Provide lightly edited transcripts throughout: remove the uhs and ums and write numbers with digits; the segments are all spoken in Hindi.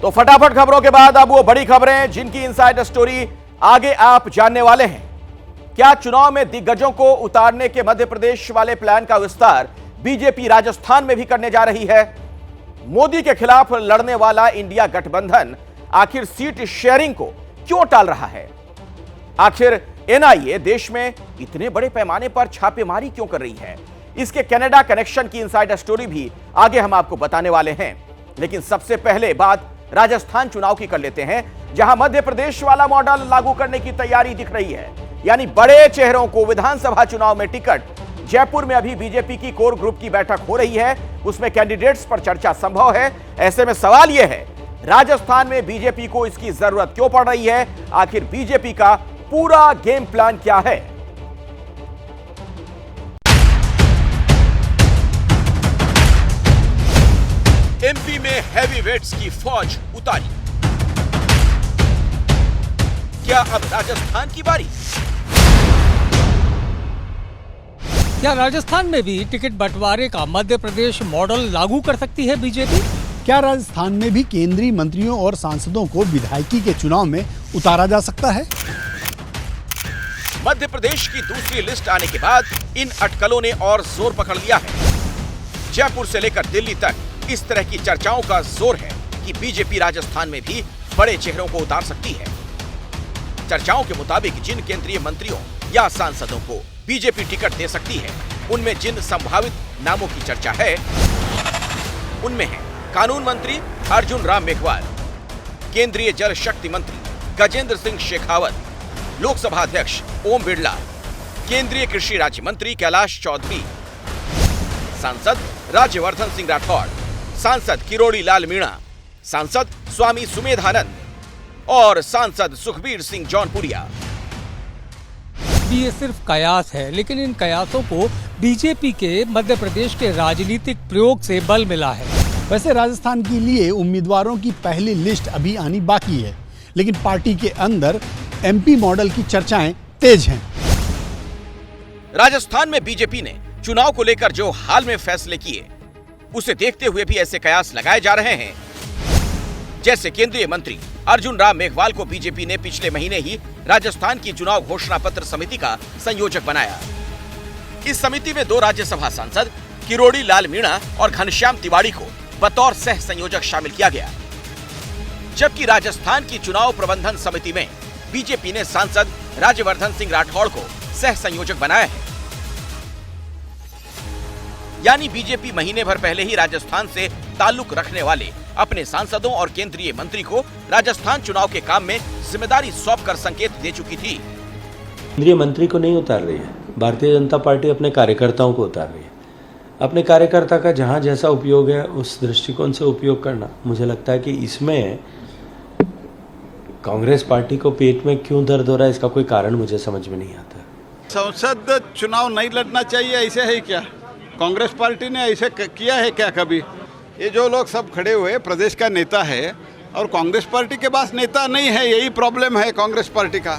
तो फटाफट खबरों के बाद अब वो बड़ी खबरें जिनकी इनसाइड स्टोरी आगे आप जानने वाले हैं। क्या चुनाव में दिग्गजों को उतारने के मध्य प्रदेश वाले प्लान का विस्तार बीजेपी राजस्थान में भी करने जा रही है? मोदी के खिलाफ लड़ने वाला इंडिया गठबंधन आखिर सीट शेयरिंग को क्यों टाल रहा है? आखिर एनआईए देश में इतने बड़े पैमाने पर छापेमारी क्यों कर रही है? इसके कनाडा कनेक्शन की इनसाइड स्टोरी भी आगे हम आपको बताने वाले हैं। लेकिन सबसे पहले बात राजस्थान चुनाव की कर लेते हैं, जहां मध्य प्रदेश वाला मॉडल लागू करने की तैयारी दिख रही है। यानी बड़े चेहरों को विधानसभा चुनाव में टिकट। जयपुर में अभी बीजेपी की कोर ग्रुप की बैठक हो रही है, उसमें कैंडिडेट्स पर चर्चा संभव है। ऐसे में सवाल यह है, राजस्थान में बीजेपी को इसकी जरूरत क्यों पड़ रही है? आखिर बीजेपी का पूरा गेम प्लान क्या है? एमपी में हैवीवेट्स की फौज उतारी, क्या अब राजस्थान की बारी? क्या राजस्थान में भी टिकट बंटवारे का मध्य प्रदेश मॉडल लागू कर सकती है बीजेपी? क्या राजस्थान में भी केंद्रीय मंत्रियों और सांसदों को विधायकी के चुनाव में उतारा जा सकता है? मध्य प्रदेश की दूसरी लिस्ट आने के बाद इन अटकलों ने और जोर पकड़ लिया है। जयपुर से लेकर दिल्ली तक इस तरह की चर्चाओं का जोर है कि बीजेपी राजस्थान में भी बड़े चेहरों को उतार सकती है। चर्चाओं के मुताबिक जिन केंद्रीय मंत्रियों या सांसदों को बीजेपी टिकट दे सकती है, उनमें जिन संभावित नामों की चर्चा है, उनमें है कानून मंत्री अर्जुन राम मेघवाल, केंद्रीय जल शक्ति मंत्री गजेंद्र सिंह शेखावत, लोकसभा अध्यक्ष ओम बिरला, केंद्रीय कृषि राज्य मंत्री कैलाश चौधरी, सांसद राज्यवर्धन सिंह राठौड़, सांसद किरोड़ी लाल मीणा, सांसद स्वामी सुमेधानंद और सांसद सुखबीर सिंह जौनपुरिया। ये सिर्फ कयास है, लेकिन इन कयासों को बीजेपी के मध्य प्रदेश के राजनीतिक प्रयोग से बल मिला है। वैसे राजस्थान के लिए उम्मीदवारों की पहली लिस्ट अभी आनी बाकी है, लेकिन पार्टी के अंदर एमपी मॉडल की चर्चाएं तेज हैं। राजस्थान में बीजेपी ने चुनाव को लेकर जो हाल में फैसले किए, उसे देखते हुए भी ऐसे कयास लगाए जा रहे हैं। जैसे केंद्रीय मंत्री अर्जुन राम मेघवाल को बीजेपी ने पिछले महीने ही राजस्थान की चुनाव घोषणा पत्र समिति का संयोजक बनाया। इस समिति में 2 राज्यसभा सांसद किरोड़ी लाल मीणा और घनश्याम तिवाड़ी को बतौर सह संयोजक शामिल किया गया। जबकि राजस्थान की चुनाव प्रबंधन समिति में बीजेपी ने सांसद राज्यवर्धन सिंह राठौड़ को सह संयोजक बनाया है। यानी बीजेपी महीने भर पहले ही राजस्थान से ताल्लुक रखने वाले अपने सांसदों और केंद्रीय मंत्री को राजस्थान चुनाव के काम में जिम्मेदारी सौंपकर संकेत दे चुकी थी। केंद्रीय मंत्री को नहीं उतार रही है, भारतीय जनता पार्टी अपने कार्यकर्ताओं को उतार रही है। अपने कार्यकर्ता का जहां जैसा उपयोग है उस दृष्टिकोण से उपयोग करना, मुझे लगता है कि इसमें कांग्रेस पार्टी को पेट में क्यों दर्द हो रहा है, इसका कोई कारण मुझे समझ में नहीं आता। संसद चुनाव नहीं लड़ना चाहिए, ऐसे है क्या? कांग्रेस पार्टी ने ऐसे किया है क्या कभी? ये जो लोग सब खड़े हुए प्रदेश का नेता है और कांग्रेस पार्टी के पास नेता नहीं है, यही प्रॉब्लम है कांग्रेस पार्टी का।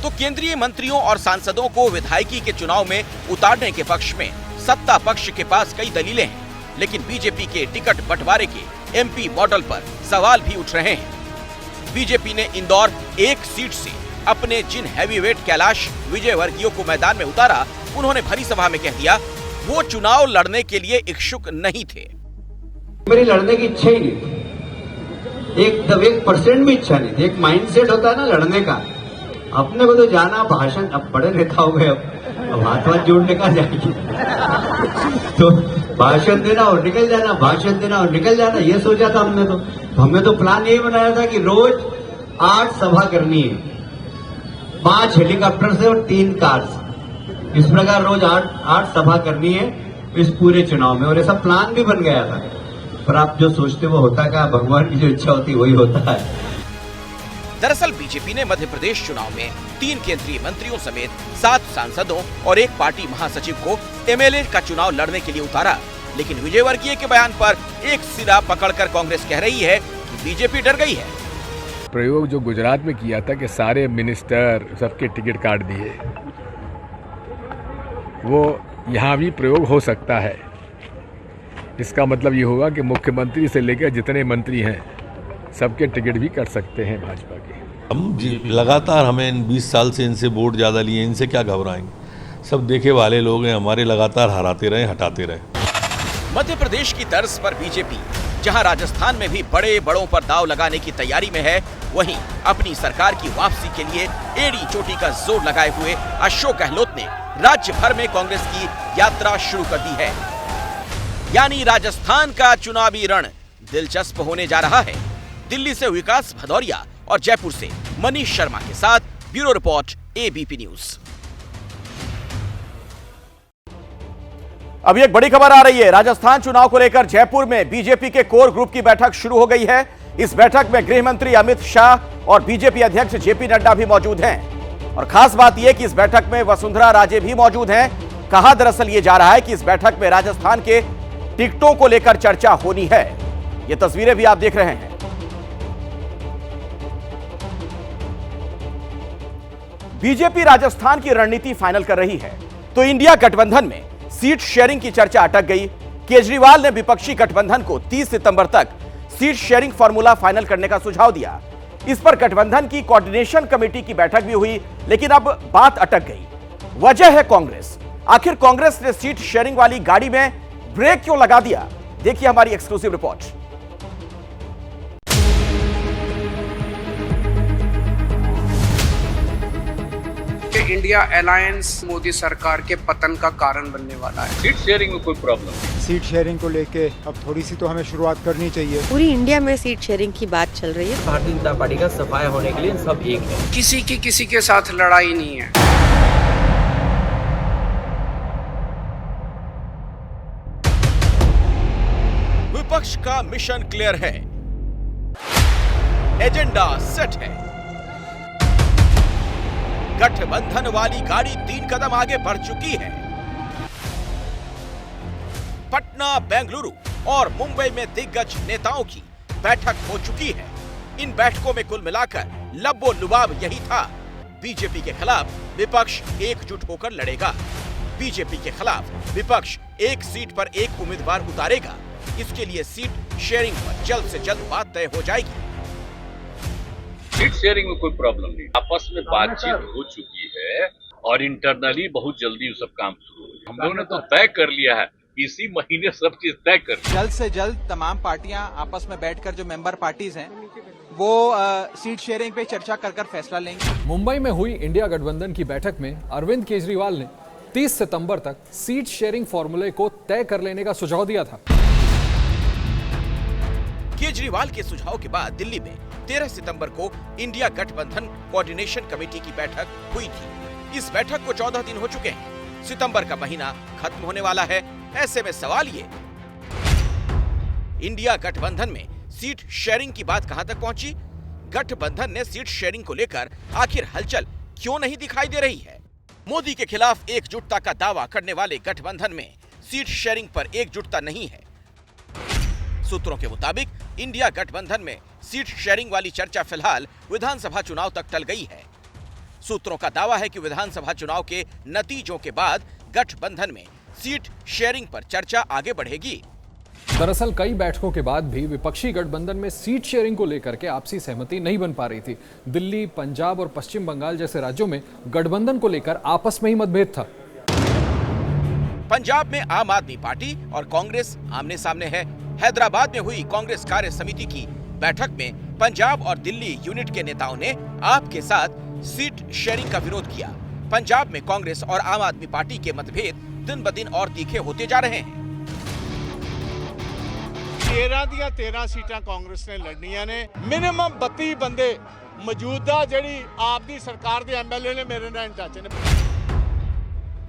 तो केंद्रीय मंत्रियों और सांसदों को विधायकी के चुनाव में उतारने के पक्ष में सत्ता पक्ष के पास कई दलीलें हैं, लेकिन बीजेपी के टिकट बंटवारे के एमपी मॉडल पर सवाल भी उठ रहे हैं। बीजेपी ने इंदौर 1 सीट से अपने जिन हैवीवेट कैलाश विजयवर्गीय को मैदान में उतारा, उन्होंने भरी सभा में कह दिया वो चुनाव लड़ने के लिए इच्छुक नहीं थे। मेरी लड़ने की इच्छा ही नहीं थी, 1% भी इच्छा नहीं थी। एक माइंडसेट होता है ना लड़ने का, अपने को तो जाना भाषण, अब बड़े नेता हो गए, अब हाथ जोड़ने का जाएंगे तो भाषण देना और निकल जाना, भाषण देना और निकल जाना, ये सोचा था हमने। तो हमने तो प्लान यही बनाया था कि रोज 8 सभा करनी है, 5 हेलीकॉप्टर से और 3 कार से, इस प्रकार रोज 8 सभा करनी है इस पूरे चुनाव में। और ऐसा प्लान भी बन गया था, पर आप जो सोचते वो होता क्या? भगवान की जो इच्छा होती वही होता है। दरअसल बीजेपी ने मध्य प्रदेश चुनाव में 3 केंद्रीय मंत्रियों समेत 7 सांसदों और 1 पार्टी महासचिव को एमएलए का चुनाव लड़ने के लिए उतारा। लेकिन विजयवर्गीय के बयान पर एक सिरा पकड़कर कांग्रेस कह रही है कि बीजेपी डर गई है। प्रयोग जो गुजरात में किया था कि सारे मिनिस्टर सबके टिकट काट दिए, वो यहाँ भी प्रयोग हो सकता है। इसका मतलब ये होगा कि मुख्यमंत्री से लेकर जितने मंत्री हैं सबके टिकट भी कर सकते हैं भाजपा के। हम लगातार हमें इन 20 साल से इनसे वोट ज़्यादा लिए, इनसे क्या घबराएंगे। सब देखे वाले लोग हैं, हमारे लगातार हराते रहे, हटाते रहे। मध्य प्रदेश की तर्ज पर बीजेपी जहां राजस्थान में भी बड़े बड़ों पर दाव लगाने की तैयारी में है, वहीं अपनी सरकार की वापसी के लिए एड़ी चोटी का जोर लगाए हुए अशोक गहलोत ने राज्य भर में कांग्रेस की यात्रा शुरू कर दी है। यानी राजस्थान का चुनावी रण दिलचस्प होने जा रहा है। दिल्ली से विकास भदौरिया और जयपुर से मनीष शर्मा के साथ ब्यूरो रिपोर्ट एबीपी न्यूज। अभी एक बड़ी खबर आ रही है। राजस्थान चुनाव को लेकर जयपुर में बीजेपी के कोर ग्रुप की बैठक शुरू हो गई है। इस बैठक में गृह मंत्री अमित शाह और बीजेपी अध्यक्ष जेपी नड्डा भी मौजूद हैं। और खास बात यह कि इस बैठक में वसुंधरा राजे भी मौजूद हैं। कहा दरअसल यह जा रहा है कि इस बैठक में राजस्थान के टिकटों को लेकर चर्चा होनी है। ये तस्वीरें भी आप देख रहे हैं। बीजेपी राजस्थान की रणनीति फाइनल कर रही है तो इंडिया गठबंधन में सीट शेयरिंग की चर्चा अटक गई। केजरीवाल ने विपक्षी गठबंधन को 30 सितंबर तक सीट शेयरिंग फॉर्मूला फाइनल करने का सुझाव दिया। इस पर गठबंधन की कोऑर्डिनेशन कमेटी की बैठक भी हुई, लेकिन अब बात अटक गई। वजह है कांग्रेस। आखिर कांग्रेस ने सीट शेयरिंग वाली गाड़ी में ब्रेक क्यों लगा दिया? देखिए हमारी exclusive report. India alliance Modi सरकार के पतन का कारण बनने वाला है। सीट शेयरिंग में कोई प्रॉब्लम नहीं। सीट शेयरिंग को लेके अब थोड़ी सी तो हमें शुरुआत करनी चाहिए। पूरी इंडिया में सीट शेयरिंग की बात चल रही है। भारतीय जनता पार्टी का सफाया होने के लिए सब एक है। किसी के साथ लड़ाई नहीं है। विपक्ष का मिशन क्लियर है, एजेंडा सेट है। गठबंधन वाली गाड़ी 3 कदम आगे बढ़ चुकी है। पटना, बेंगलुरु और मुंबई में दिग्गज नेताओं की बैठक हो चुकी है। इन बैठकों में कुल मिलाकर लब्बो लुबाब यही था। बीजेपी के खिलाफ विपक्ष एकजुट होकर लड़ेगा। बीजेपी के खिलाफ विपक्ष एक सीट पर एक उम्मीदवार उतारेगा। इसके लिए सीट शेयरिंग पर जल्द से जल्द बात तय हो जाएगी। सीट शेयरिंग में कोई प्रॉब्लम नहीं। आपस में बातचीत हो चुकी है और इंटरनली बहुत जल्दी सब काम शुरू हो। हम लोगों ने तो तय कर लिया है, इसी महीने सब चीज तय कर। जल्द से जल्द तमाम पार्टियां आपस में बैठकर जो मेंबर पार्टीज हैं वो सीट शेयरिंग पे चर्चा कर फैसला लेंगे। मुंबई में हुई इंडिया गठबंधन की बैठक में अरविंद केजरीवाल ने 30 सितंबर तक सीट शेयरिंग फॉर्मूले को तय कर लेने का सुझाव दिया था। केजरीवाल के सुझाव के बाद दिल्ली में 13 सितंबर को इंडिया गठबंधन कोऑर्डिनेशन कमेटी की बैठक हुई थी। इस बैठक को 14 दिन हो चुके हैं। सितंबर का महीना खत्म होने वाला है। ऐसे में सवाल ये, इंडिया गठबंधन में सीट शेयरिंग की बात कहां तक पहुंची? गठबंधन ने सीट शेयरिंग को लेकर आखिर हलचल क्यों नहीं दिखाई दे रही है? मोदी के खिलाफ एकजुटता का दावा करने वाले गठबंधन में सीट शेयरिंग पर एकजुटता नहीं है। सूत्रों के मुताबिक इंडिया गठबंधन में सीट शेयरिंग वाली चर्चा फिलहाल विधानसभा चुनाव तक टल गई है। सूत्रों का दावा है कि विधानसभा चुनाव के नतीजों के बाद गठबंधन में सीट शेयरिंग पर चर्चा आगे बढ़ेगी। दरअसल कई बैठकों के बाद भी विपक्षी गठबंधन में सीट शेयरिंग को लेकर के आपसी सहमति नहीं बन पा रही थी। दिल्ली, पंजाब और पश्चिम बंगाल जैसे राज्यों में गठबंधन को लेकर आपस में ही मतभेद था। पंजाब में आम आदमी पार्टी और कांग्रेस आमने सामने है। हैदराबाद में हुई कांग्रेस कार्य समिति की बैठक में पंजाब और दिल्ली यूनिट के नेताओं ने आप के साथ सीट शेयरिंग का विरोध किया। पंजाब में कांग्रेस और आम आदमी पार्टी के मतभेद दिन ब दिन और तीखे होते जा रहे हैं। 13 ਦੀਆਂ 13 सीटां कांग्रेस ने लड़नियां ने। मिनिमम 32 बंदे मौजूदा जेडी आप दी सरकार दे एमएलए ने मेरे नाल चाचे ने।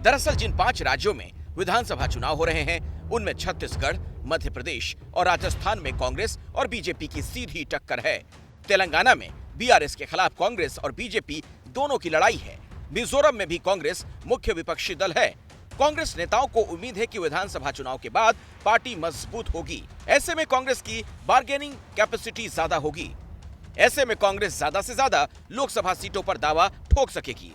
दरअसल जिन 5 राज्यों में विधानसभा चुनाव हो रहे हैं उनमें छत्तीसगढ़, मध्य प्रदेश और राजस्थान में कांग्रेस और बीजेपी की सीधी टक्कर है। तेलंगाना में बीआरएस के खिलाफ कांग्रेस और बीजेपी दोनों की लड़ाई है। मिजोरम में भी कांग्रेस मुख्य विपक्षी दल है। कांग्रेस नेताओं को उम्मीद है कि विधानसभा चुनाव के बाद पार्टी मजबूत होगी। ऐसे में कांग्रेस की बार्गेनिंग कैपेसिटी ज्यादा होगी। ऐसे में कांग्रेस ज्यादा से ज्यादा लोकसभा सीटों पर दावा ठोक सकेगी।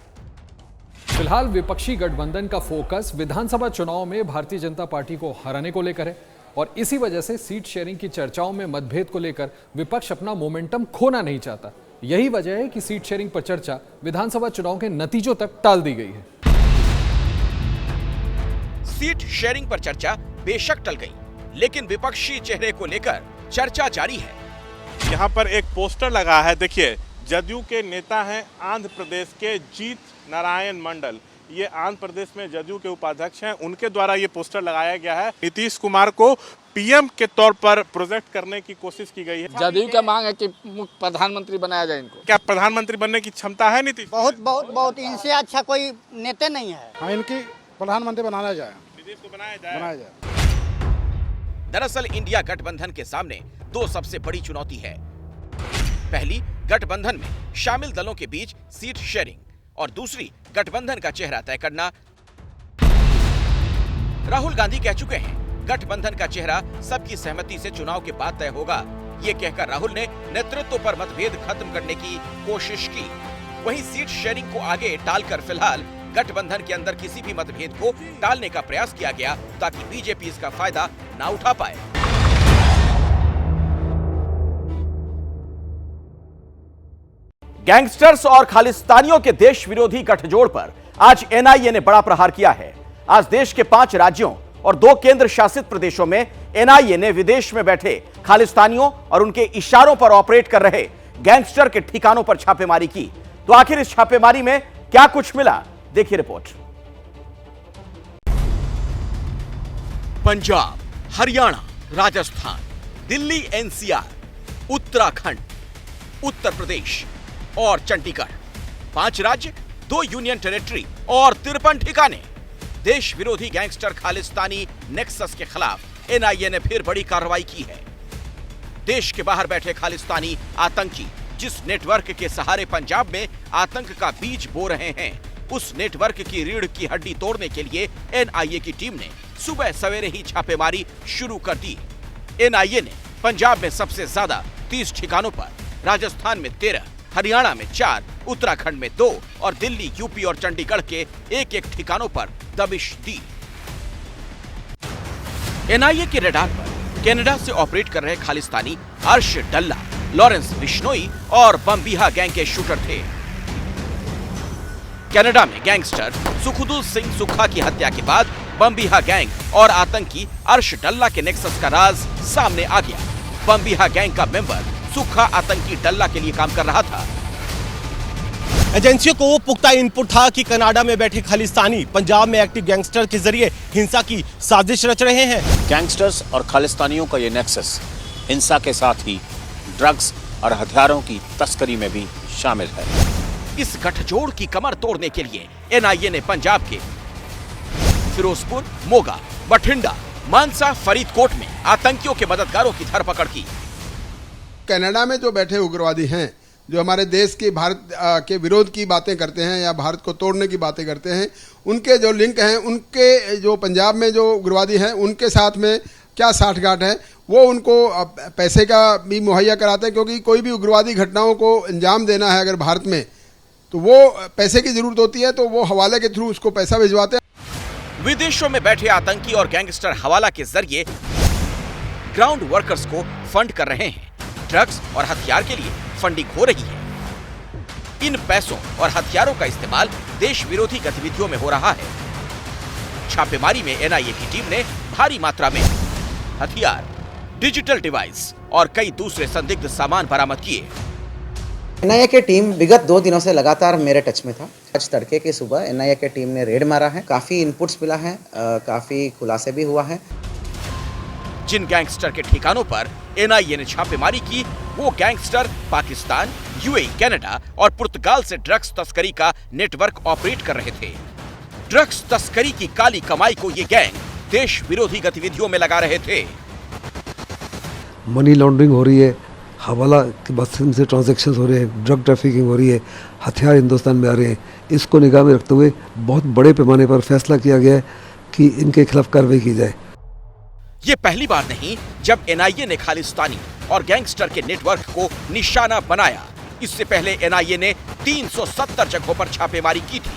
फिलहाल विपक्षी गठबंधन का फोकस विधानसभा चुनाव में भारतीय जनता पार्टी को हराने को लेकर है। और इसी वजह से सीट शेयरिंग की चर्चाओं में मतभेद को लेकर विपक्ष अपना मोमेंटम खोना नहीं चाहता। यही वजह है कि सीट शेयरिंग पर चर्चा विधानसभा चुनाव के नतीजों तक टाल दी गई है। सीट शेयरिंग पर चर्चा बेशक टल गई, लेकिन विपक्षी चेहरे को लेकर चर्चा जारी है। यहाँ पर एक पोस्टर लगा है, देखिए, जदयू के नेता हैं आंध्र प्रदेश के जीत नारायण मंडल, ये आंध्र प्रदेश में जदयू के उपाध्यक्ष हैं, उनके द्वारा ये पोस्टर लगाया गया है। नीतीश कुमार को पीएम के तौर पर प्रोजेक्ट करने की कोशिश की गई है। जदयू का मांग है कि प्रधानमंत्री बनाया जाए इनको। क्या प्रधानमंत्री बनने की क्षमता है नीतीश? बहुत बहुत बहुत, इनसे अच्छा कोई नेता नहीं है। हाँ, इनकी प्रधानमंत्री बनाया जाए, नीतीश को बनाया जाए। दरअसल इंडिया गठबंधन के सामने दो सबसे बड़ी चुनौती है। पहली, गठबंधन में शामिल दलों के बीच सीट शेयरिंग, और दूसरी, गठबंधन का चेहरा तय करना। राहुल गांधी कह चुके हैं, गठबंधन का चेहरा सबकी सहमति से चुनाव के बाद तय होगा। ये कहकर राहुल ने नेतृत्व पर मतभेद खत्म करने की कोशिश की। वहीं सीट शेयरिंग को आगे टालकर फिलहाल गठबंधन के अंदर किसी भी मतभेद को टालने का प्रयास किया गया, ताकि बीजेपी इसका फायदा ना उठा पाए। गैंगस्टर्स और खालिस्तानियों के देश विरोधी गठजोड़ पर आज एनआईए ने बड़ा प्रहार किया है। आज देश के 5 राज्यों और 2 केंद्र शासित प्रदेशों में एनआईए ने विदेश में बैठे खालिस्तानियों और उनके इशारों पर ऑपरेट कर रहे गैंगस्टर के ठिकानों पर छापेमारी की। तो आखिर इस छापेमारी में क्या कुछ मिला, देखिए रिपोर्ट। पंजाब, हरियाणा, राजस्थान, दिल्ली एनसीआर, उत्तराखंड, उत्तर प्रदेश और चंडीगढ़, 5 राज्य, 2 यूनियन टेरिटरी और 53 ठिकाने। देश विरोधी गैंगस्टर खालिस्तानी नेक्सस के खिलाफ एनआईए ने फिर बड़ी कार्रवाई की है। देश के बाहर बैठे खालिस्तानी आतंकी जिस नेटवर्क के सहारे पंजाब में आतंक का बीज बो रहे हैं, उस नेटवर्क की रीढ़ की हड्डी तोड़ने के लिए एनआईए की टीम ने सुबह सवेरे ही छापेमारी शुरू कर दी। एनआईए ने पंजाब में सबसे ज्यादा 30 ठिकानों पर, राजस्थान में 13, हरियाणा में 4, उत्तराखंड में 2 और दिल्ली, यूपी और चंडीगढ़ के 1-1 ठिकानों पर दबिश दी। एनआईए के रडार पर कनाडा से ऑपरेट कर रहे खालिस्तानी अर्श डल्ला, लॉरेंस बिश्नोई और बम्बिहा गैंग के शूटर थे। कनाडा में गैंगस्टर सुखदुल सिंह सुखा की हत्या के बाद बम्बिहा गैंग और आतंकी अर्श डल्ला के नेक्सस का राज सामने आ गया। बम्बिहा गैंग का मेंबर सुखा आतंकी डल्ला के लिए काम कर रहा था। एजेंसियों को वो पुख्ता इनपुट था कि कनाडा में बैठे खालिस्तानी पंजाब में एक्टिव गैंगस्टर के जरिए हिंसा की साजिश रच रहे हैं। गैंगस्टर्स और खालिस्तानियों का ये नेक्सस हिंसा के साथ ही ड्रग्स और हथियारों की तस्करी में भी शामिल है। इस गठजोड़ की कमर तोड़ने के लिए एनआईए ने पंजाब के फिरोजपुर, मोगा, बठिंडा, मानसा, फरीदकोट में आतंकियों के मददगारों की धरपकड़ की। कनाडा में जो बैठे उग्रवादी हैं, जो हमारे देश की, भारत के विरोध की बातें करते हैं या भारत को तोड़ने की बातें करते हैं, उनके जो लिंक हैं, उनके जो पंजाब में जो उग्रवादी हैं, उनके साथ में क्या साठगांठ है, वो उनको पैसे का भी मुहैया कराते हैं। क्योंकि कोई भी उग्रवादी घटनाओं को अंजाम देना है अगर भारत में, तो वो पैसे की जरूरत होती है, तो वो हवाले के थ्रू उसको पैसा भिजवाते हैं। विदेशों में बैठे आतंकी और गैंगस्टर हवाला के जरिए ग्राउंड वर्कर्स को फंड कर रहे हैं। ड्रग्स और हथियार के लिए फंडिंग हो रही है। इन पैसों और हथियारों का इस्तेमाल देश विरोधी गतिविधियों में हो रहा है। छापेमारी में एनआईए की टीम ने भारी मात्रा में हथियार, डिजिटल डिवाइस और कई दूसरे संदिग्ध सामान बरामद किए। एनआईए की टीम विगत 2 दिनों से लगातार मेरे टच में था। आज तड़के की सुबह एनआईए की टीम ने रेड मारा है। काफी इनपुट्स मिला है, काफी खुलासे भी हुआ है। जिन गैंगस्टर के ठिकानों पर एनआईए ने छापेमारी की, वो गैंगस्टर पाकिस्तान, यूएई, कनाडा और पुर्तगाल से ड्रग्स तस्करी का नेटवर्क ऑपरेट कर रहे थे। ड्रग्स तस्करी की काली कमाई को ये गैंग देश विरोधी गतिविधियों में लगा रहे थे। मनी लॉन्ड्रिंग हो रही है, हवाला के माध्यम से ट्रांजैक्शंस हो रहे हैं, ड्रग ट्रैफिकिंग हो रही है, हथियार हिंदुस्तान में आ रहे हैं। इसको निगाह में रखते हुए बहुत बड़े पैमाने पर फैसला किया गया है कि इनके खिलाफ कार्रवाई की जाए। ये पहली बार नहीं जब एनआईए ने खालिस्तानी और गैंगस्टर के नेटवर्क को निशाना बनाया। इससे पहले एनआईए ने 370 जगहों पर छापेमारी की थी।